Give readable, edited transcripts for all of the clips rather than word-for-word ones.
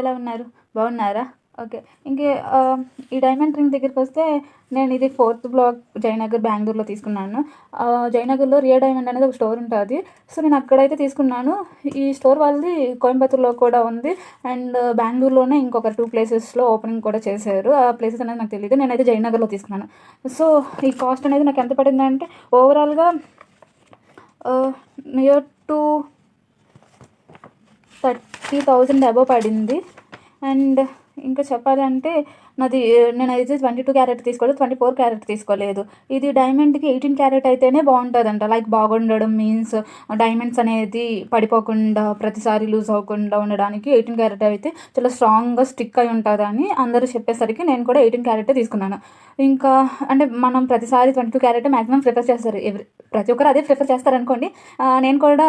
ఎలా ఉన్నారు? బాగున్నారా? ఓకే. ఇంకే ఈ డైమండ్ రింగ్ దగ్గరికి వస్తే నేను ఇది 4th బ్లాక్ జయనగర్ బెంగళూరులో తీసుకున్నాను. జయనగర్లో రియా డైమండ్ అనేది ఒక స్టోర్ ఉంటుంది. సో నేను అక్కడైతే తీసుకున్నాను. ఈ స్టోర్ వాళ్ళది కోయంబత్తూర్లో కూడా ఉంది అండ్ బెంగళూరులోనే ఇంకొక 2 ప్లేసెస్లో ఓపెనింగ్ కూడా చేశారు. ఆ ప్లేసెస్ అనేది నాకు తెలియదు. నేనైతే జయనగర్లో తీసుకున్నాను. సో ఈ కాస్ట్ అనేది నాకు ఎంత పడిందంటే ఓవరాల్గా నియర్ టు 30,000 అబోవ్ పడింది. అండ్ ఇంకా చెప్పాలంటే నాది నేనైతే 22 క్యారెట్ తీసుకోలేదు, 24 క్యారెట్ తీసుకోలేదు. ఇది డైమండ్కి 18 క్యారెట్ అయితేనే బాగుంటుందంట. లైక్ బాగుండడం మీన్స్ డైమండ్స్ అనేది పడిపోకుండా ప్రతిసారి లూజ్ అవ్వకుండా ఉండడానికి 18 క్యారెట్ అయితే చాలా స్ట్రాంగ్గా స్టిక్ అయి ఉంటుందని అందరూ చెప్పేసరికి నేను కూడా 18 క్యారెటే తీసుకున్నాను. ఇంకా అంటే మనం ప్రతిసారి 22 క్యారెట్ మ్యాక్సిమం ప్రిఫర్ చేస్తారు. ప్రతి ఒక్కరు అదే ప్రిఫర్ చేస్తారనుకోండి. నేను కూడా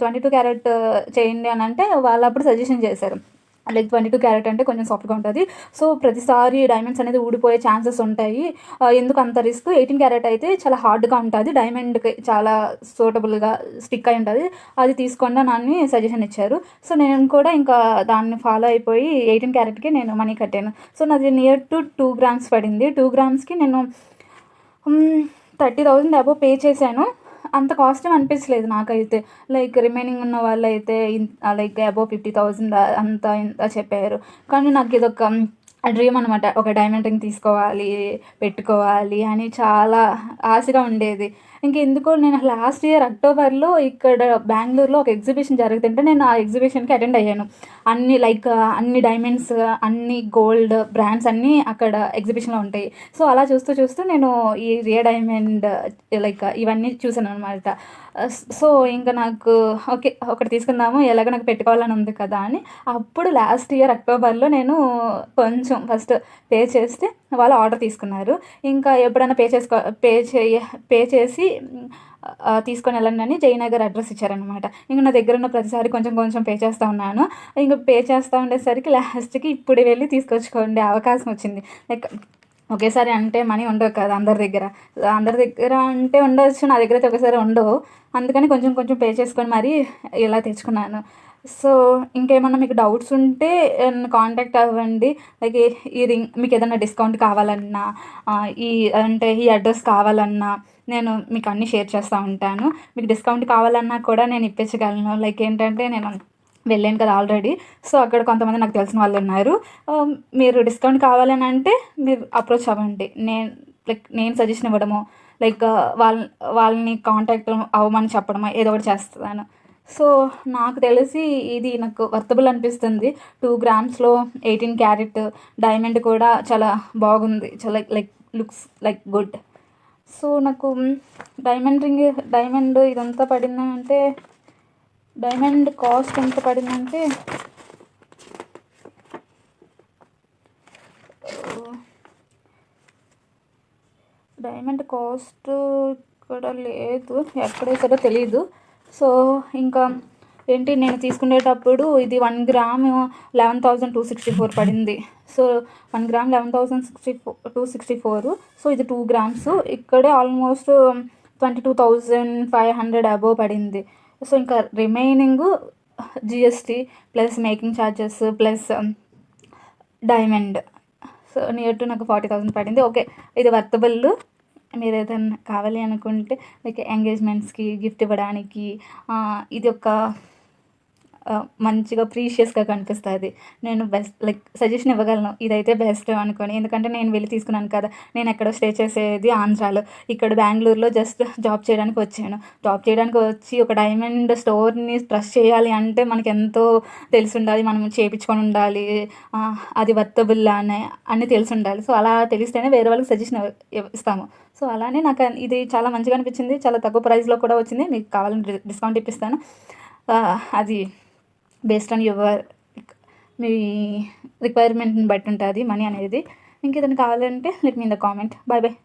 22 క్యారెట్ చేయండి అని అంటే వాళ్ళు అప్పుడు సజెషన్ చేశారు. లైక్ 22 క్యారెట్ అంటే కొంచెం సాఫ్ట్గా ఉంటుంది. సో ప్రతిసారి డైమండ్స్ అనేది ఊడిపోయే ఛాన్సెస్ ఉంటాయి. ఎందుకు అంత రిస్క్? 18 క్యారెట్ అయితే చాలా హార్డ్గా ఉంటుంది, డైమండ్కి చాలా సూటబుల్గా స్టిక్ అయి ఉంటుంది. అది తీసుకోండి అని సజెషన్ ఇచ్చారు. సో నేను కూడా ఇంకా దాన్ని ఫాలో అయిపోయి 18 క్యారెట్కి నేను మనీ కట్టాను. సో నాది నియర్ టు 2 గ్రామ్స్ పడింది. 2 గ్రామ్స్కి నేను 30,000 అబోవ్ పే చేశాను. అంత కాస్ట్ ఏమి అనిపించలేదు నాకైతే. లైక్ రిమైనింగ్ ఉన్న వాళ్ళు అయితే లైక్ అబోవ్ 50,000 అంత ఇంత చెప్పారు. కానీ నాకు ఇదొక డ్రీమ్ అనమాట. ఒక డైమండ్ రింగ్ తీసుకోవాలి, పెట్టుకోవాలి అని చాలా ఆశగా ఉండేది. ఇంకెందుకో నేను లాస్ట్ ఇయర్ అక్టోబర్లో ఇక్కడ బెంగళూరులో ఒక ఎగ్జిబిషన్ జరుగుతుంటే నేను ఆ ఎగ్జిబిషన్కి అటెండ్ అయ్యాను. అన్ని డైమండ్స్, అన్ని గోల్డ్ బ్రాండ్స్ అన్నీ అక్కడ ఎగ్జిబిషన్లో ఉంటాయి. సో అలా చూస్తూ చూస్తూ నేను ఈ రియా డైమండ్ లైక్ ఇవన్నీ చూసాను అనమాట. సో ఇంకా నాకు ఓకే ఒకటి తీసుకుందాము, ఎలాగో నాకు పెట్టుకోవాలని ఉంది కదా అని అప్పుడు లాస్ట్ ఇయర్ అక్టోబర్లో నేను కొంచెం ఫస్ట్ పే చేస్తే వాళ్ళు ఆర్డర్ తీసుకున్నారు. ఇంకా ఎప్పుడైనా పే చేసి తీసుకొని వెళ్ళండి అని జయనగర్ అడ్రస్ ఇచ్చారనమాట. ఇంకా నా దగ్గర ఉన్న ప్రతిసారి కొంచెం కొంచెం పే చేస్తూ ఉన్నాను. ఇంకా పే చేస్తూ ఉండేసరికి లాస్ట్కి ఇప్పుడు వెళ్ళి తీసుకొచ్చుకోండి అవకాశం వచ్చింది. లైక్ ఒకేసారి అంటే మనీ ఉండవు కదా అందరి దగ్గర అంటే ఉండవచ్చు, నా దగ్గర అయితే ఒకేసారి ఉండవు. అందుకని కొంచెం కొంచెం పే చేసుకొని మరీ ఇలా తెచ్చుకున్నాను. సో ఇంకేమన్నా మీకు డౌట్స్ ఉంటే కాంటాక్ట్ అవ్వండి. లైక్ ఈ రింగ్ మీకు ఏదైనా డిస్కౌంట్ కావాలన్నా ఈ అడ్రస్ కావాలన్నా నేను మీకు అన్నీ షేర్ చేస్తూ ఉంటాను. మీకు డిస్కౌంట్ కావాలన్నా కూడా నేను ఇప్పించగలను. లైక్ ఏంటంటే నేను వెళ్ళాను కదా ఆల్రెడీ. సో అక్కడ కొంతమంది నాకు తెలిసిన వాళ్ళు ఉన్నారు. మీరు డిస్కౌంట్ కావాలని అంటే మీరు అప్రోచ్ అవ్వండి. నేను సజెషన్ ఇవ్వడము లైక్ వాళ్ళని కాంటాక్ట్ అవ్వమని చెప్పడమో ఏదో ఒకటి చేస్తాను. సో నాకు తెలిసి ఇది నాకు వర్తబుల్ అనిపిస్తుంది. 2 గ్రామ్స్లో 18 క్యారెట్ డైమండ్ కూడా చాలా బాగుంది. చాలా like looks like good. So నాకు డైమండ్ ఇదంతా పడిందంటే డైమండ్ కాస్ట్ ఎంత పడిందంటే డైమండ్ కాస్ట్ కూడా లేదు, ఎక్కడ వేసారో తెలీదు. సో ఇంకా ఏంటి నేను తీసుకునేటప్పుడు ఇది 1 గ్రామ్ 11,264 పడింది. So 1 gram 11,264. సో ఇది 2 గ్రామ్స్ ఇక్కడే ఆల్మోస్ట్ 22,500 అబోవ్ పడింది. సో ఇంకా remaining GST plus making charges plus diamond so near to నాకు 40,000 పడింది. ఓకే ఇది వర్తబుల్. మీరు ఏదైనా కావాలి అనుకుంటే లైక్ ఎంగేజ్మెంట్స్కి గిఫ్ట్ ఇవ్వడానికి ఇది ఒక మంచిగా ప్రీషియస్గా కనిపిస్తుంది. నేను బెస్ట్ లైక్ సజెషన్ ఇవ్వగలను ఇదైతే బెస్ట్ అనుకొని. ఎందుకంటే నేను వెళ్ళి తీసుకున్నాను కదా. నేను ఎక్కడో స్టే చేసేది ఆంధ్రాలో, ఇక్కడ బెంగళూరులో జస్ట్ జాబ్ చేయడానికి వచ్చాను. జాబ్ చేయడానికి వచ్చి ఒక డైమండ్ స్టోర్ని ట్రస్ట్ చేయాలి అంటే మనకి ఎంతో తెలిసి ఉండాలి, మనం చేయించుకొని ఉండాలి, అది వర్తబుల్ అన్నీ తెలిసి ఉండాలి. సో అలా తెలిస్తేనే వేరే వాళ్ళకి సజెషన్ ఇస్తాము. సో అలానే నాకు ఇది చాలా మంచిగా అనిపించింది. చాలా తక్కువ ప్రైస్లో కూడా వచ్చింది. మీకు కావాలని డిస్కౌంట్ ఇప్పిస్తాను. అది బేస్డ్ ఆన్ యువర్ మీ రిక్వైర్మెంట్ని బట్టి ఉంటుంది మనీ అనేది. ఇంకేదైనా కావాలంటే let me in the comment. Bye bye.